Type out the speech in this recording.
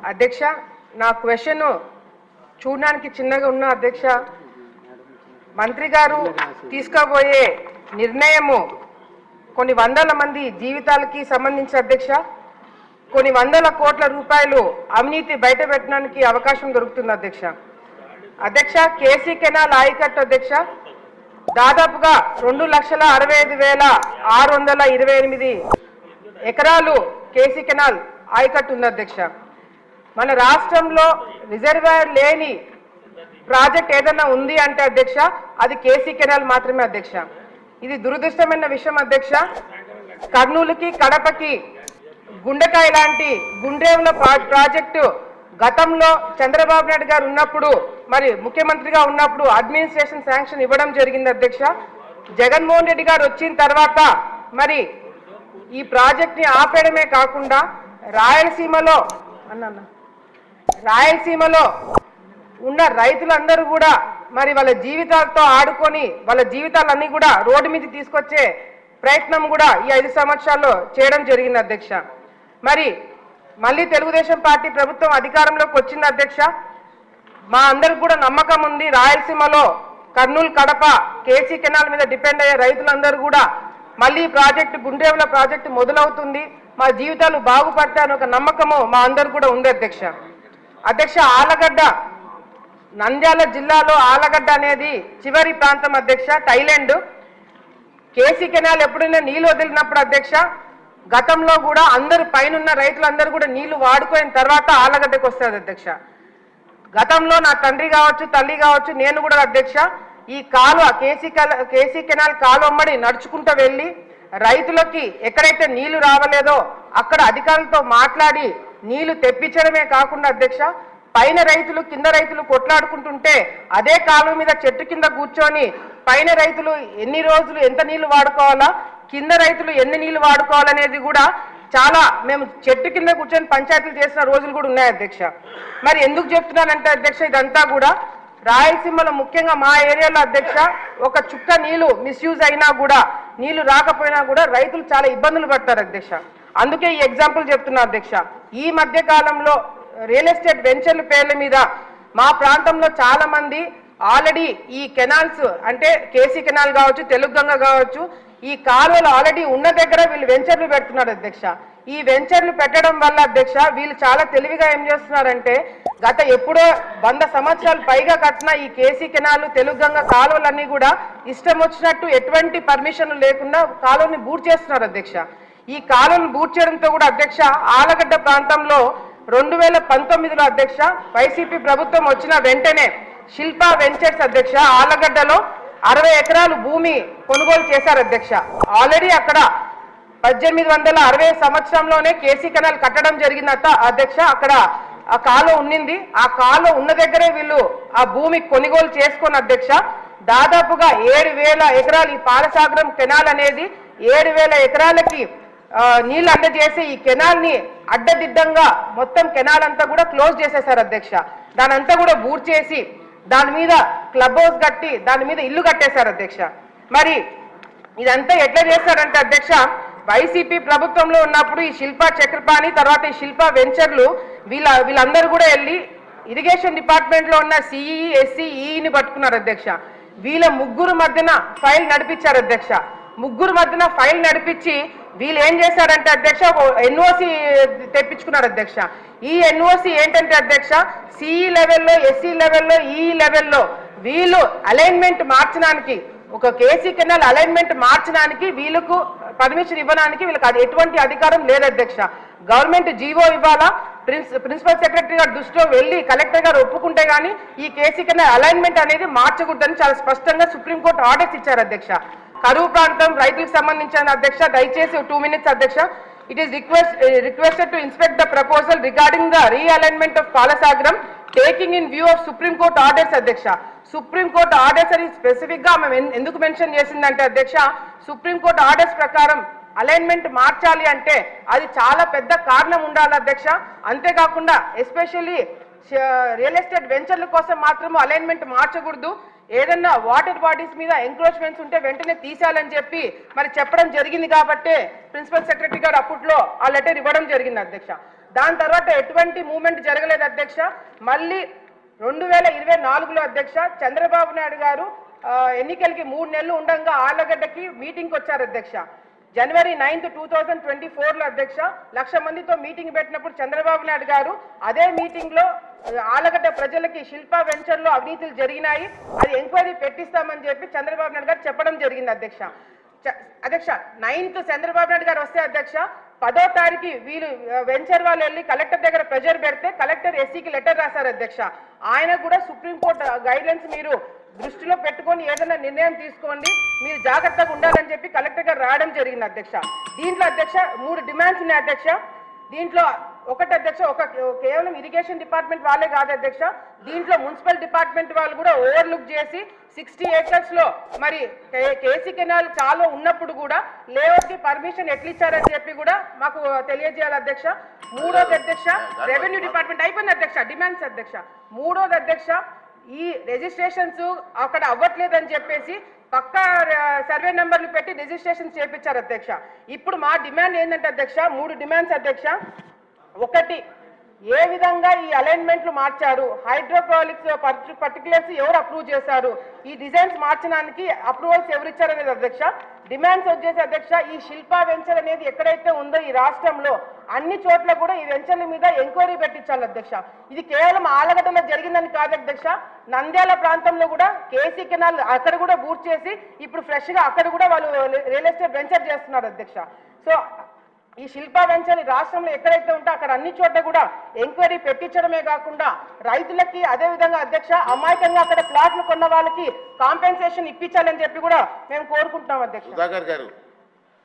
అధ్యక్ష, నా క్వశ్చన్ చూడడానికి చిన్నగా ఉన్న అధ్యక్ష, మంత్రి గారు తీసుకోబోయే నిర్ణయము కొన్ని వందల మంది జీవితాలకి సంబంధించి అధ్యక్ష, కొన్ని వందల కోట్ల రూపాయలు అవినీతి బయట పెట్టడానికి అవకాశం దొరుకుతుంది అధ్యక్ష. అధ్యక్ష, కేసీ కెనాల్ ఆయకట్టు అధ్యక్ష దాదాపుగా 2,65,628 ఎకరాలు కేసీ కెనాల్ ఆయకట్టు ఉంది అధ్యక్ష. మన రాష్ట్రంలో రిజర్వాయర్ లేని ప్రాజెక్ట్ ఏదైనా ఉంది అంటే అధ్యక్ష అది కేసీ కెనాల్ మాత్రమే అధ్యక్ష. ఇది దురదృష్టమైన విషయం అధ్యక్ష. కర్నూలుకి కడపకి గుండెకాయ లాంటి గుండ్రేవుల ప్రాజెక్టు గతంలో చంద్రబాబు నాయుడు గారు ఉన్నప్పుడు మరి ముఖ్యమంత్రిగా ఉన్నప్పుడు అడ్మినిస్ట్రేషన్ శాంక్షన్ ఇవ్వడం జరిగింది అధ్యక్ష. జగన్మోహన్ రెడ్డి గారు వచ్చిన తర్వాత మరి ఈ ప్రాజెక్ట్ని ఆపేయడమే కాకుండా రాయలసీమలో ఉన్న రైతులందరూ కూడా మరి వాళ్ళ జీవితాలతో ఆడుకొని వాళ్ళ జీవితాలన్నీ కూడా రోడ్డు మీద తీసుకొచ్చే ప్రయత్నం కూడా ఈ 5 సంవత్సరాల్లో చేయడం జరిగింది అధ్యక్ష. మరి మళ్ళీ తెలుగుదేశం పార్టీ ప్రభుత్వం అధికారంలోకి వచ్చింది అధ్యక్ష. మా అందరికి కూడా నమ్మకం ఉంది, రాయలసీమలో కర్నూలు కడప కేసీ కెనాల్ మీద డిపెండ్ అయ్యే రైతులందరూ కూడా మళ్ళీ ప్రాజెక్టు గుండ్రేవుల ప్రాజెక్టు మొదలవుతుంది, మా జీవితాలు బాగుపడతాయని ఒక నమ్మకము మా అందరు కూడా ఉంది అధ్యక్ష. అధ్యక్ష, ఆలగడ్డ నంద్యాల జిల్లాలో ఆలగడ్డ అనేది చివరి ప్రాంతం అధ్యక్ష, థైలాండ్. కేసీ కెనాల్ ఎప్పుడైనా నీళ్ళు వదిలినప్పుడు అధ్యక్ష గతంలో కూడా అందరు పైన రైతులందరూ కూడా నీళ్లు వాడుకోయిన తర్వాత ఆలగడ్డకు వస్తుంది అధ్యక్ష. గతంలో నా తండ్రి కావచ్చు తల్లి కావచ్చు నేను కూడా అధ్యక్ష ఈ కాలువ కేసీ కెనాల్ కాలువమ్మడి నడుచుకుంటూ వెళ్ళి రైతులకి ఎక్కడైతే నీళ్లు రావలేదో అక్కడ అధికారులతో మాట్లాడి నీళ్లు తెప్పించడమే కాకుండా అధ్యక్ష పైన రైతులు కింద రైతులు కొట్లాడుకుంటుంటే అదే కాలువ మీద చెట్టు కింద కూర్చొని పైన రైతులు ఎన్ని రోజులు ఎంత నీళ్లు వాడుకోవాలా, కింద రైతులు ఎన్ని నీళ్లు వాడుకోవాలనేది కూడా చాలా మేము చెట్టు కింద కూర్చొని పంచాయతీలు చేసిన రోజులు కూడా ఉన్నాయి అధ్యక్ష. మరి ఎందుకు చెప్తున్నానంటే అధ్యక్ష ఇదంతా కూడా రాయలసీమలో ముఖ్యంగా మా ఏరియాలో అధ్యక్ష ఒక చుక్క నీళ్లు మిస్యూజ్ అయినా కూడా నీళ్లు రాకపోయినా కూడా రైతులు చాలా ఇబ్బందులు పడతారు అధ్యక్ష. అందుకే ఈ ఎగ్జాంపుల్ చెప్తున్నా అధ్యక్ష. ఈ మధ్య కాలంలో రియల్ ఎస్టేట్ వెంచర్ల పేర్ల మీద మా ప్రాంతంలో చాలా మంది ఆల్రెడీ ఈ కెనాల్స్ అంటే కేసీ కెనాల్ కావచ్చు తెలుగుగంగ కావచ్చు ఈ కాలువలు ఆల్రెడీ ఉన్న దగ్గర వీళ్ళు వెంచర్లు పెడుతున్నారు అధ్యక్ష. ఈ వెంచర్లు పెట్టడం వల్ల అధ్యక్ష వీళ్ళు చాలా తెలివిగా ఏం చేస్తున్నారంటే గత ఎప్పుడో 100 సంవత్సరాలు పైగా కట్టిన ఈ కేసీ కెనాల్ తెలుగుగంగ కాలువలన్నీ కూడా ఇష్టం వచ్చినట్టు ఎటువంటి పర్మిషన్లు లేకుండా కాలువని బూట్ చేస్తున్నారు అధ్యక్ష. ఈ కాలువను బూట్ చేయడంతో కూడా అధ్యక్ష ఆలగడ్డ ప్రాంతంలో 2019లో అధ్యక్ష వైసీపీ ప్రభుత్వం వచ్చిన వెంటనే శిల్పా వెంచర్స్ అధ్యక్ష ఆలగడ్డలో 60 ఎకరాలు భూమి కొనుగోలు చేశారు అధ్యక్ష. ఆల్రెడీ అక్కడ 1860 సంవత్సరంలోనే కేసీ కెనాల్ కట్టడం జరిగింది అధ్యక్ష. అక్కడ ఆ కాలువ ఉన్నింది, ఆ కాలువ ఉన్న దగ్గరే వీళ్ళు ఆ భూమి కొనుగోలు చేసుకున్న అధ్యక్ష దాదాపుగా 7,000 ఎకరాలు ఈ పాలసాగరం కెనాల్ అనేది 7,000 ఎకరాలకి నీళ్ళు అందజేసి ఈ కెనాల్ ని అడ్డదిడ్డంగా మొత్తం కెనాల్ అంతా కూడా క్లోజ్ చేసేశారు అధ్యక్ష. దాని అంతా కూడా బూట్ చేసి దాని మీద క్లబ్ హౌస్ కట్టి దాని మీద ఇల్లు కట్టేశారు అధ్యక్ష. మరి ఇదంతా ఎట్లా చేస్తారంటే అధ్యక్ష వైసీపీ ప్రభుత్వంలో ఉన్నప్పుడు ఈ శిల్పా చక్రపాణి తర్వాత ఈ శిల్పా వెంచర్లు వీళ్ళందరూ కూడా వెళ్ళి ఇరిగేషన్ డిపార్ట్మెంట్ లో ఉన్న సిఈ ఎస్సీ ఈని పట్టుకున్నారు అధ్యక్ష. వీళ్ళ ముగ్గురు మధ్యన ఫైల్ నడిపించారు అధ్యక్ష. ముగ్గురు మధ్యన ఫైల్ నడిపించి వీళ్ళు ఏం చేశారంటే అధ్యక్ష ఎన్ఓసి తెప్పించుకున్నారు అధ్యక్ష. ఈ ఎన్ఓసి ఏంటంటే అధ్యక్ష సిఈ లెవెల్లో ఎస్సీ లెవెల్లో ఈ లెవెల్లో వీళ్ళు అలైన్మెంట్ మార్చడానికి ఒక కేసీ కెనాల్ అలైన్మెంట్ మార్చడానికి వీళ్ళకు పర్మిషన్ ఇవ్వడానికి వీళ్ళకి అది ఎటువంటి అధికారం లేదు అధ్యక్ష. గవర్నమెంట్ జీవో ఇవ్వాలా, ప్రిన్సిపల్ సెక్రటరీ గారు దృష్టిలో వెళ్ళి కలెక్టర్ గారు ఒప్పుకుంటే గానీ ఈ కేసీ కెనాల్ అలైన్మెంట్ అనేది మార్చకూడదని చాలా స్పష్టంగా సుప్రీంకోర్టు ఆర్డర్స్ ఇచ్చారు అధ్యక్ష. కరువు ప్రాంతం రైతులకు సంబంధించిన అధ్యక్ష దయచేసి 2 minutes అధ్యక్ష. It is requested to inspect the proposal regarding the realignment of Palasagram taking in view of Supreme Court orders అధ్యక్ష. సుప్రీం కోర్టు ఆర్డర్స్ అని స్పెసిఫిక్ గా మేము ఎందుకు మెన్షన్ చేసిందంటే అధ్యక్ష సుప్రీం కోర్టు ఆర్డర్స్ ప్రకారం అలైన్మెంట్ మార్చాలి అంటే అది చాలా పెద్ద కారణం ఉండాలి అధ్యక్ష. అంతేకాకుండా ఎస్పెషల్లీ రియల్ ఎస్టేట్ వెంచర్ల కోసం మాత్రము అలైన్మెంట్ మార్చకూడదు, ఏదన్నా వాటర్ బాడీస్ మీద ఎంక్రోచ్మెంట్స్ ఉంటే వెంటనే తీసేయాలని చెప్పి మరి చెప్పడం జరిగింది కాబట్టి ప్రిన్సిపల్ సెక్రటరీ గారు అప్పట్లో ఆ లెటర్ ఇవ్వడం జరిగింది అధ్యక్ష. దాని తర్వాత ఎటువంటి మూవ్మెంట్ జరగలేదు అధ్యక్ష. మళ్ళీ 2024లో అధ్యక్ష చంద్రబాబు నాయుడు గారు ఎన్నికలకి 3 నెలలు ఉండగా ఆళ్లగడ్డకి మీటింగ్కి వచ్చారు అధ్యక్ష. జనవరి 9, 2024లో అధ్యక్ష 1,00,000 మందితో మీటింగ్ పెట్టినప్పుడు చంద్రబాబు నాయుడు గారు అదే మీటింగ్ లో ఆళ్లగడ్డ ప్రజలకి శిల్పా వెంచర్ లో అవినీతులు జరిగినాయి, అది ఎంక్వైరీ పెట్టిస్తామని చెప్పి చంద్రబాబు నాయుడు గారు చెప్పడం జరిగింది అధ్యక్ష. 9th చంద్రబాబు నాయుడు గారు వస్తే అధ్యక్ష 10వ తారీఖు వీళ్ళు వెంచర్ వాళ్ళు వెళ్ళి కలెక్టర్ దగ్గర ప్రెజర్ పెడితే కలెక్టర్ ఎస్సీకి లెటర్ రాశారు అధ్యక్ష. ఆయన కూడా సుప్రీంకోర్టు గైడ్లైన్స్ మీరు దృష్టిలో పెట్టుకొని ఏదైనా నిర్ణయం తీసుకోండి, మీరు జాగ్రత్తగా ఉండాలని చెప్పి కలెక్టర్ గారు రావడం జరిగింది అధ్యక్ష. దీంట్లో అధ్యక్ష 3 డిమాండ్స్ ఉన్నాయి అధ్యక్ష. దీంట్లో ఒకటి అధ్యక్ష, కేవలం ఇరిగేషన్ డిపార్ట్మెంట్ వాళ్ళే కాదు అధ్యక్ష, దీంట్లో మున్సిపల్ డిపార్ట్మెంట్ వాళ్ళు కూడా ఓవర్లుక్ చేసి 60 ఏకర్స్ లో మరి కేసీ కెనాల్ కాలువ ఉన్నప్పుడు కూడా లేఅవుట్ కి పర్మిషన్ ఎట్లా ఇచ్చారని చెప్పి కూడా మాకు తెలియజేయాలి అధ్యక్ష. మూడోది అధ్యక్ష, రెవెన్యూ డిపార్ట్మెంట్ అయిపోయింది అధ్యక్ష, డిమాండ్స్ అధ్యక్ష. మూడోది అధ్యక్ష, ఈ రిజిస్ట్రేషన్స్ అక్కడ అవ్వట్లేదని చెప్పేసి పక్కా సర్వే నెంబర్లు పెట్టి రిజిస్ట్రేషన్ చేయించారు అధ్యక్ష. ఇప్పుడు మా డిమాండ్ ఏంటంటే అధ్యక్ష 3 డిమాండ్స్ అధ్యక్ష. ఒకటి, ఏ విధంగా ఈ అలైన్మెంట్లు మార్చారు, హైడ్రోక్రాలిక్స్ పర్టికులర్స్ ఎవరు అప్రూవ్ చేశారు, ఈ డిజైన్స్ మార్చడానికి అప్రూవల్స్ ఎవరు ఇచ్చారనేది అధ్యక్ష. డిమాండ్స్ వచ్చేసి అధ్యక్ష, ఈ శిల్పా వెంచర్ అనేది ఎక్కడైతే ఉందో ఈ రాష్ట్రంలో అన్ని చోట్ల కూడా ఈ వెంచర్ల మీద ఎంక్వైరీ పెట్టించాలి అధ్యక్ష. ఇది కేవలం ఆలగడ్డలో జరిగిందని కాదు అధ్యక్ష, నంద్యాల ప్రాంతంలో కూడా కేసీ కెనాల్ అక్కడ కూడా బూట్ చేసి ఇప్పుడు ఫ్రెష్ గా అక్కడ కూడా వాళ్ళు రియల్ ఎస్టేట్ వెంచర్ చేస్తున్నారు అధ్యక్ష. సో ఈ శిల్పా వెంచర్ రాష్ట్రంలో ఎక్కడైతే ఉంటే అక్కడ అన్ని చోట్ల కూడా ఎంక్వైరీ పెట్టించడమే కాకుండా రైతులకి అదే విధంగా అధ్యక్ష అమాయకంగా అక్కడ ప్లాట్లు కొన్న వాళ్ళకి కాంపెన్సేషన్ ఇప్పించాలని చెప్పి కూడా మేము కోరుకుంటున్నాం అధ్యక్ష.